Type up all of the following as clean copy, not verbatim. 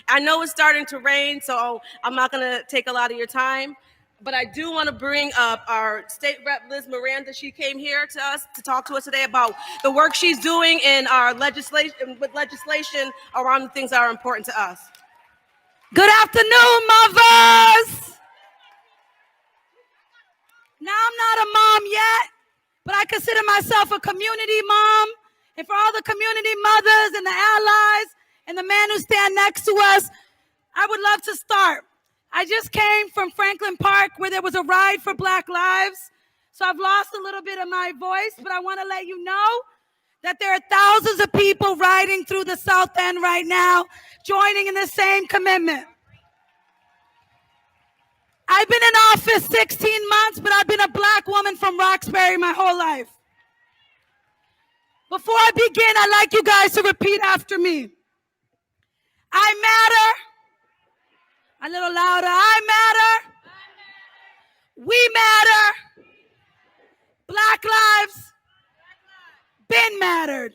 I know it's starting to rain, so I'm not going to take a lot of your time. But I do want to bring up our state rep, Liz Miranda. She came here to us to talk to us today about the work she's doing in our legislation around the things that are important to us. Good afternoon, mothers. Now, I'm not a mom yet, but I consider myself a community mom. And for all the community mothers and the allies and the man who stand next to us, I would love to start. I just came from Franklin Park where there was a ride for Black Lives. So I've lost a little bit of my voice, but I want to let you know that there are thousands of people riding through the South End right now, joining in the same commitment. I've been in office 16 months, but I've been a Black woman from Roxbury my whole life. Before I begin, I'd like you guys to repeat after me. I matter. A little louder. I matter. We matter. Black lives been mattered.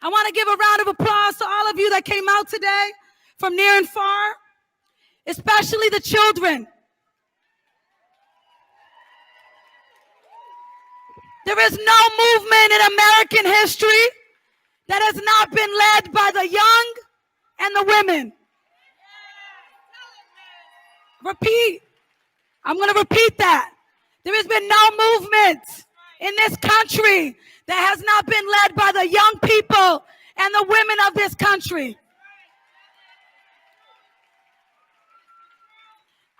I want to give a round of applause to all of you that came out today from near and far, especially the children. There is no movement in American history that has not been led by the young and the women. Repeat. I'm going to repeat that. There has been no movement in this country that has not been led by the young people and the women of this country.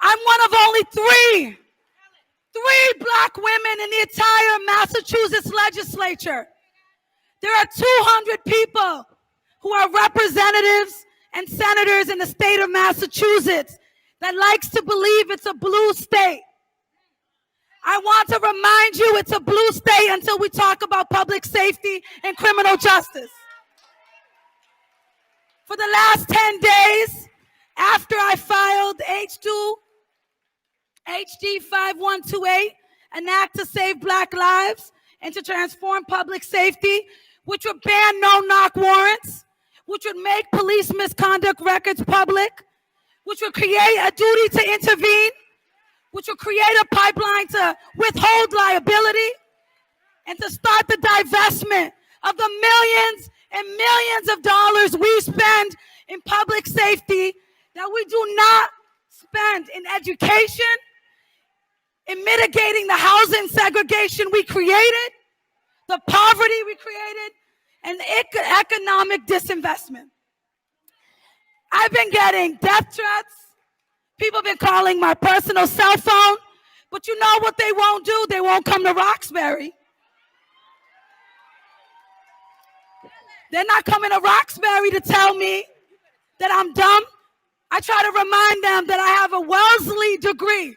I'm one of only three Black women in the entire Massachusetts legislature. There are 200 people who are representatives and senators in the state of Massachusetts that likes to believe it's a blue state. I want to remind you it's a blue state until we talk about public safety and criminal justice. For the last 10 days, after I filed HD 5128, an act to save Black lives and to transform public safety, which would ban no-knock warrants, which would make police misconduct records public, which would create a duty to intervene, which would create a pipeline to withhold liability, and to start the divestment of the millions and millions of dollars we spend in public safety that we do not spend in education, in mitigating the housing segregation we created, the poverty we created, and economic disinvestment. I've been getting death threats. People have been calling my personal cell phone. But you know what they won't do? They won't come to Roxbury. They're not coming to Roxbury to tell me that I'm dumb. I try to remind them that I have a Wellesley degree.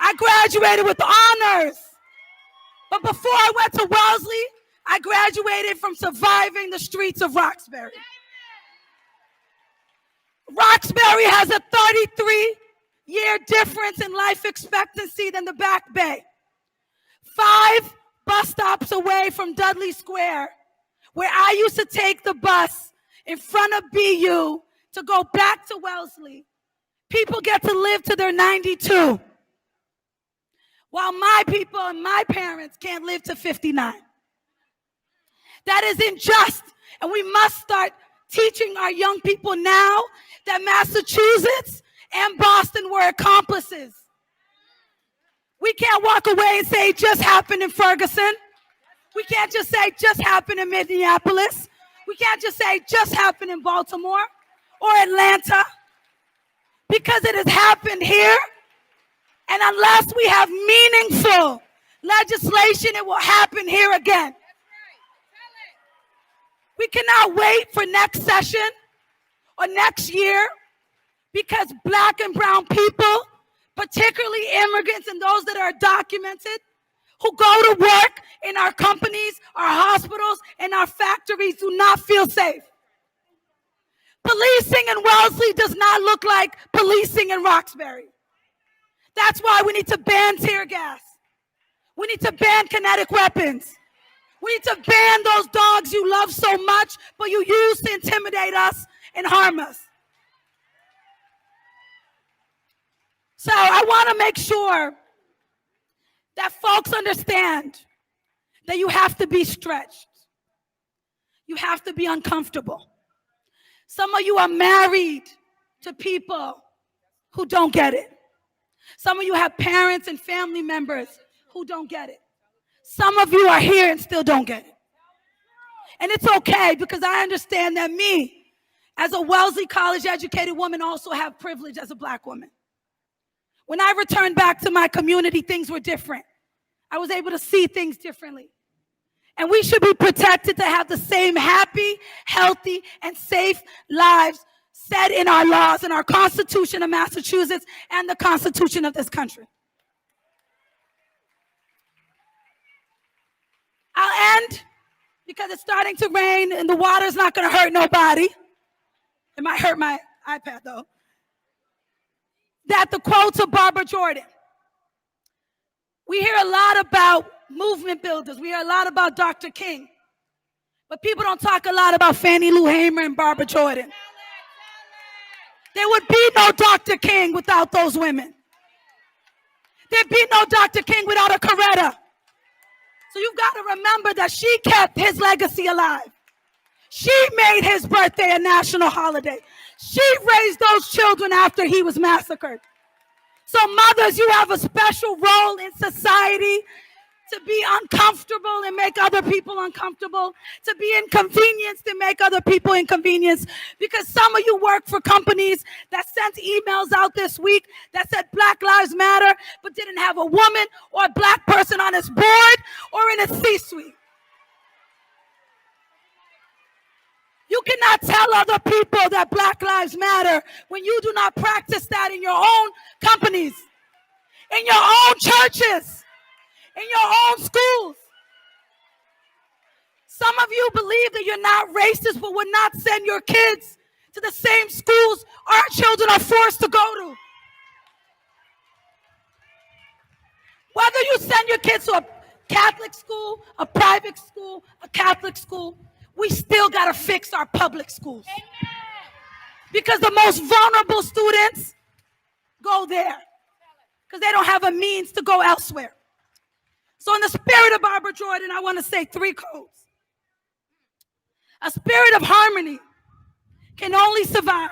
I graduated with honors. But before I went to Wellesley, I graduated from surviving the streets of Roxbury. Roxbury has a 33-year difference in life expectancy than the Back Bay. 5 bus stops away from Dudley Square, where I used to take the bus in front of BU to go back to Wellesley, people get to live to their 92, while my people and my parents can't live to 59. That is unjust, and we must start teaching our young people now that Massachusetts and Boston were accomplices. We can't walk away and say it just happened in Ferguson. We can't just say it just happened in Minneapolis. We can't just say it just happened in Baltimore or Atlanta, because it has happened here. And unless we have meaningful legislation, it will happen here again. We cannot wait for next session or next year, because Black and brown people, particularly immigrants and those that are documented, who go to work in our companies, our hospitals, and our factories do not feel safe. Policing in Wellesley does not look like policing in Roxbury. That's why we need to ban tear gas. We need to ban kinetic weapons. We need to ban those dogs you love so much, but you use to intimidate us and harm us. So I want to make sure that folks understand that you have to be stretched. You have to be uncomfortable. Some of you are married to people who don't get it. Some of you have parents and family members who don't get it. Some of you are here and still don't get it. And it's okay, because I understand that me, as a Wellesley College educated woman, also have privilege as a black woman. When I returned back to my community, things were different. I was able to see things differently. And we should be protected to have the same happy, healthy, and safe lives set in our laws, in our Constitution of Massachusetts and the Constitution of this country. I'll end, because it's starting to rain and the water's not going to hurt nobody. It might hurt my iPad, though. That the quotes of Barbara Jordan. We hear a lot about movement builders. We hear a lot about Dr. King. But people don't talk a lot about Fannie Lou Hamer and Barbara Jordan. There would be no Dr. King without those women. There'd be no Dr. King without a Coretta. So you've got to remember that she kept his legacy alive. She made his birthday a national holiday. She raised those children after he was massacred. So mothers, you have a special role in society to be uncomfortable and make other people uncomfortable, to be inconvenienced and make other people inconvenienced. Because some of you work for companies that sent emails out this week that said Black Lives Matter, but didn't have a woman or a black person on its board or in its C-suite. You cannot tell other people that Black Lives Matter when you do not practice that in your own companies, in your own churches, in your own schools. Some of you believe that you're not racist, but would not send your kids to the same schools our children are forced to go to. Whether you send your kids to a Catholic school, a private school, a Catholic school, we still got to fix our public schools. Amen. Because the most vulnerable students go there because they don't have a means to go elsewhere. So in the spirit of Barbara Jordan, I want to say 3 codes. A spirit of harmony can only survive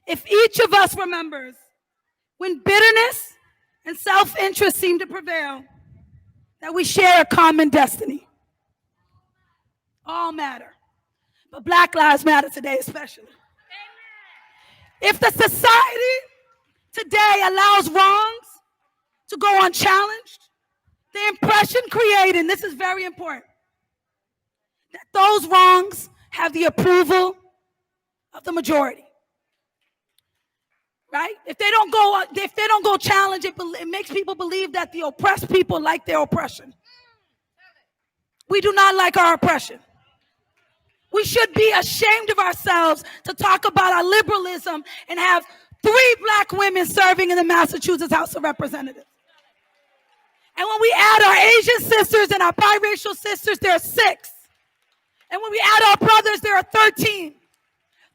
if each of us remembers when bitterness and self-interest seem to prevail, that we share a common destiny. All matter, but Black Lives Matter today especially. If the society today allows wrongs to go unchallenged, the impression created, and this is very important, that those wrongs have the approval of the majority. Right? If they don't go challenge it, it makes people believe that the oppressed people like their oppression. We do not like our oppression. We should be ashamed of ourselves to talk about our liberalism and have 3 black women serving in the Massachusetts House of Representatives. And when we add our Asian sisters and our biracial sisters, there are 6. And when we add our brothers, there are 13.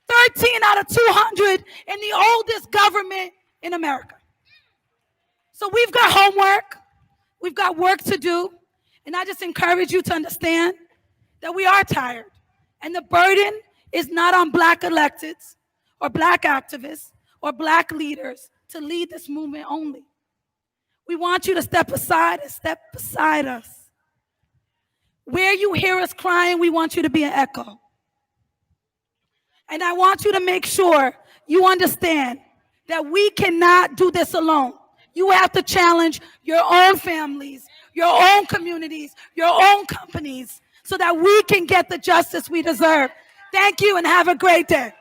13 out of 200 in the oldest government in America. So we've got homework. We've got work to do. And I just encourage you to understand that we are tired. And the burden is not on black electeds or black activists or black leaders to lead this movement only. We want you to step aside and step beside us. Where you hear us crying, we want you to be an echo. And I want you to make sure you understand that we cannot do this alone. You have to challenge your own families, your own communities, your own companies, so that we can get the justice we deserve. Thank you and have a great day.